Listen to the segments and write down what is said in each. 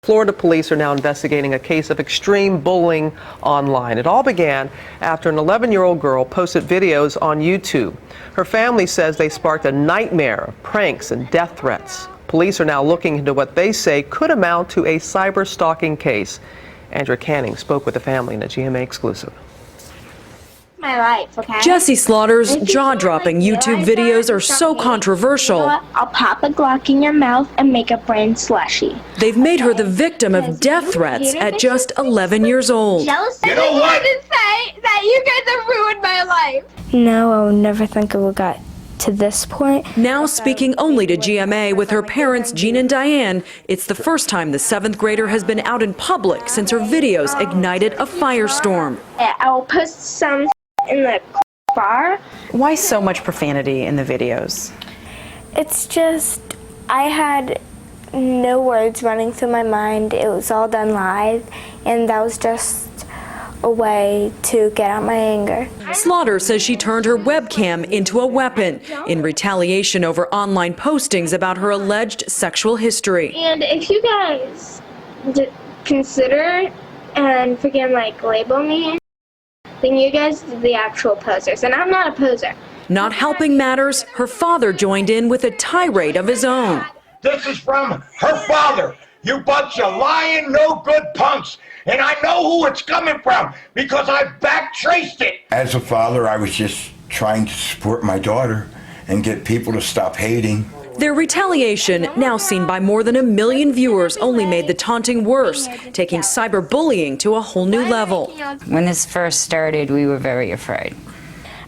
Florida police are now investigating a case of extreme bullying online. It all began after an 11-year-old girl posted videos on YouTube. Her family says they sparked a nightmare of pranks and death threats. Police are now looking into what they say could amount to a cyber stalking case. Andrea Canning spoke with the family in a GMA exclusive. My life, okay? Jessi Slaughter's jaw-dropping YouTube videos are so controversial. I'll pop a Glock in your mouth and make a brain slushy. They've made her the victim of death threats at just 11 years old. Jealous? You know what? To say that you guys have ruined my life. No, I would never think it would got to this point. Now speaking only to GMA with her parents, Jean and Diane, it's the first time the 7th grader has been out in public since her videos ignited a firestorm. I'll post some in the bar. Why so much profanity in the videos? It's just, I had no words running through my mind. It was all done live, and that was just a way to get out my anger. Slaughter says she turned her webcam into a weapon in retaliation over online postings about her alleged sexual history. And if you guys consider and freaking label me, then you guys are the actual posers, and I'm not a poser. Not helping matters, her father joined in with a tirade of his own. This is from her father. You bunch of lying, no good punks. And I know who it's coming from because I backtraced it. As a father, I was just trying to support my daughter and get people to stop hating. Their retaliation, now seen by more than 1 million viewers, only made the taunting worse, taking cyberbullying to a whole new level. When this first started, we were very afraid.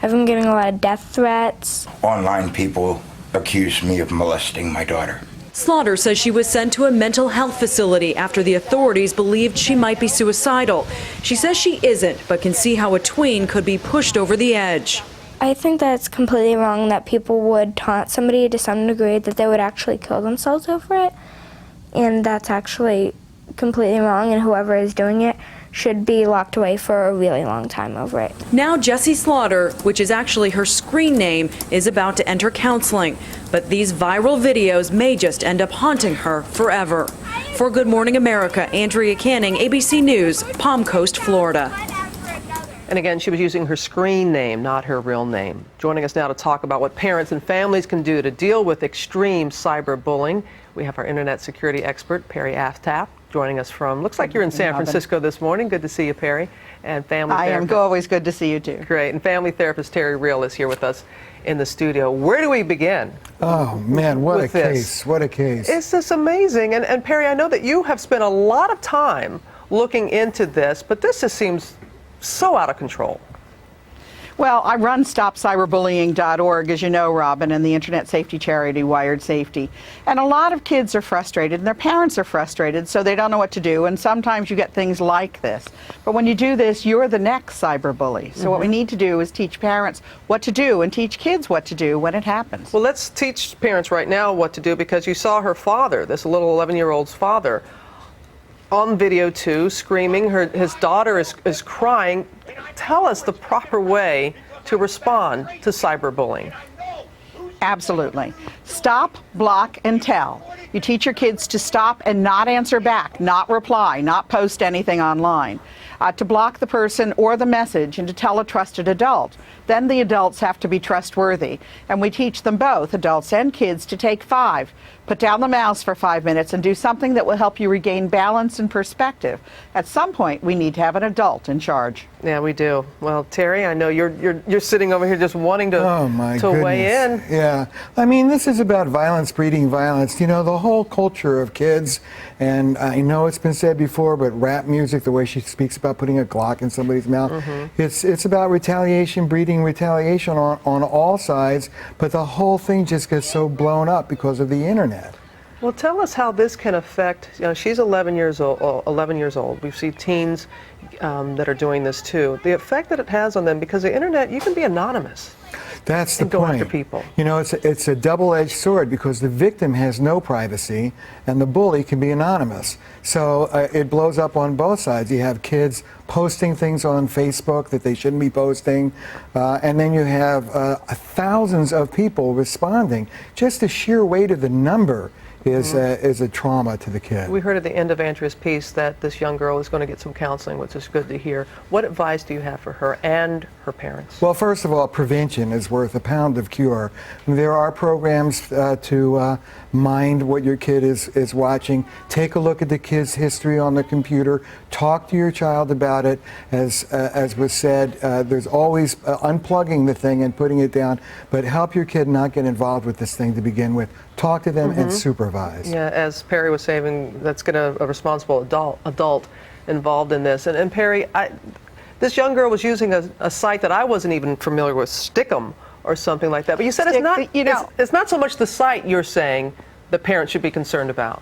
I've been getting a lot of death threats. Online people accused me of molesting my daughter. Slaughter says she was sent to a mental health facility after the authorities believed she might be suicidal. She says she isn't, but can see how a tween could be pushed over the edge. I think that it's completely wrong that people would taunt somebody to some degree that they would actually kill themselves over it. And that's actually completely wrong, and whoever is doing it should be locked away for a really long time over it. Now Jessi Slaughter, which is actually her screen name, is about to enter counseling. But these viral videos may just end up haunting her forever. For Good Morning America, Andrea Canning, ABC News, Palm Coast, Florida. And again, she was using her screen name, not her real name. Joining us now to talk about what parents and families can do to deal with extreme cyberbullying, we have our internet security expert, Perry Aftap, joining us from, looks like you're in San Francisco this morning. Good to see you, Perry. And family therapist. I am always good to see you too. Great. And family therapist Terry Real is here with us in the studio. Where do we begin? Oh man, what a case. What a case. It's just amazing. And Perry, I know that you have spent a lot of time looking into this, but this just seems so out of control. Well, I run StopCyberbullying.org, as you know, Robin, and the internet safety charity Wired Safety. And a lot of kids are frustrated, and their parents are frustrated, so they don't know what to do. And sometimes you get things like this. But when you do this, you're the next cyberbully. So what we need to do is teach parents what to do and teach kids what to do when it happens. Well, let's teach parents right now what to do, because you saw her father, this little 11-year-old's father, on video too, screaming. His daughter is crying. Tell us the proper way to respond to cyberbullying. Absolutely. Stop, block, and tell. You teach your kids to stop and not answer back, not reply, not post anything online. To block the person or the message and to tell a trusted adult. Then the adults have to be trustworthy. And we teach them both, adults and kids, to take 5. Put down the mouse for 5 minutes and do something that will help you regain balance and perspective. At some point, we need to have an adult in charge. Yeah, we do. Well, Terry, I know you're sitting over here just wanting to weigh in. Yeah, I mean, this is about violence breeding violence. You know, the whole culture of kids, and I know it's been said before, but rap music, the way she speaks about putting a Glock in somebody's mouth, it's about retaliation breeding retaliation on all sides, but the whole thing just gets so blown up because of the internet. Well, tell us how this can affect, she's 11 years old. We see teens that are doing this too. The effect that it has on them, because the internet, you can be anonymous. That's the go point. After people. You know, it's a double-edged sword, because the victim has no privacy and the bully can be anonymous. So it blows up on both sides. You have kids posting things on Facebook that they shouldn't be posting, and then you have thousands of people responding. Just the sheer weight of the number is a trauma to the kid. We heard at the end of Andrea's piece that this young girl is going to get some counseling, which is good to hear. What advice do you have for her and her parents? Well, first of all, prevention is worth a pound of cure. There are programs to mind what your kid is watching. Take a look at the kid's history on the computer. Talk to your child about it. As was said, there's always unplugging the thing and putting it down, but help your kid not get involved with this thing to begin with. Talk to them and supervise. Yeah, as Perry was saying, let's get a responsible adult involved in this. And Perry, this young girl was using a site that I wasn't even familiar with, Stickum or something like that. But you said it's not so much the site you're saying the parents should be concerned about.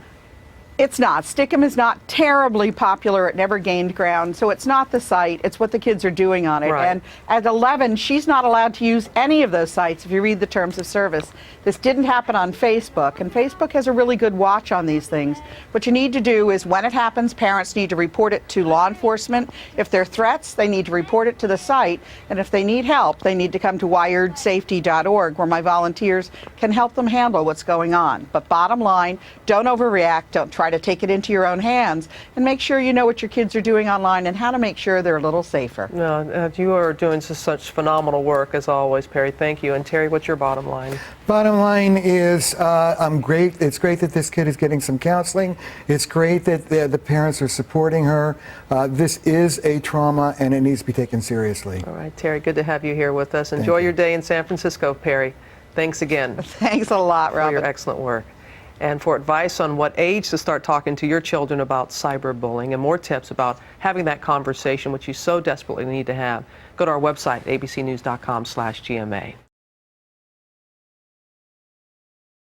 It's not. Stickum is not terribly popular. It never gained ground. So it's not the site. It's what the kids are doing on it. Right. And at 11, she's not allowed to use any of those sites if you read the terms of service. This didn't happen on Facebook. And Facebook has a really good watch on these things. What you need to do is when it happens, parents need to report it to law enforcement. If they're threats, they need to report it to the site. And if they need help, they need to come to wiredsafety.org, where my volunteers can help them handle what's going on. But bottom line, don't overreact. Don't try to take it into your own hands, and make sure you know what your kids are doing online and how to make sure they're a little safer. No, you are doing such phenomenal work as always, Perry. Thank you. And Terry, what's your bottom line? Bottom line is, I'm great. It's great that this kid is getting some counseling. It's great that the parents are supporting her. This is a trauma, and it needs to be taken seriously. All right, Terry, good to have you here with us. Enjoy your day in San Francisco, Perry. Thanks again. Thanks a lot, Robin. For your excellent work. And for advice on what age to start talking to your children about cyberbullying and more tips about having that conversation, which you so desperately need to have, go to our website, abcnews.com/GMA.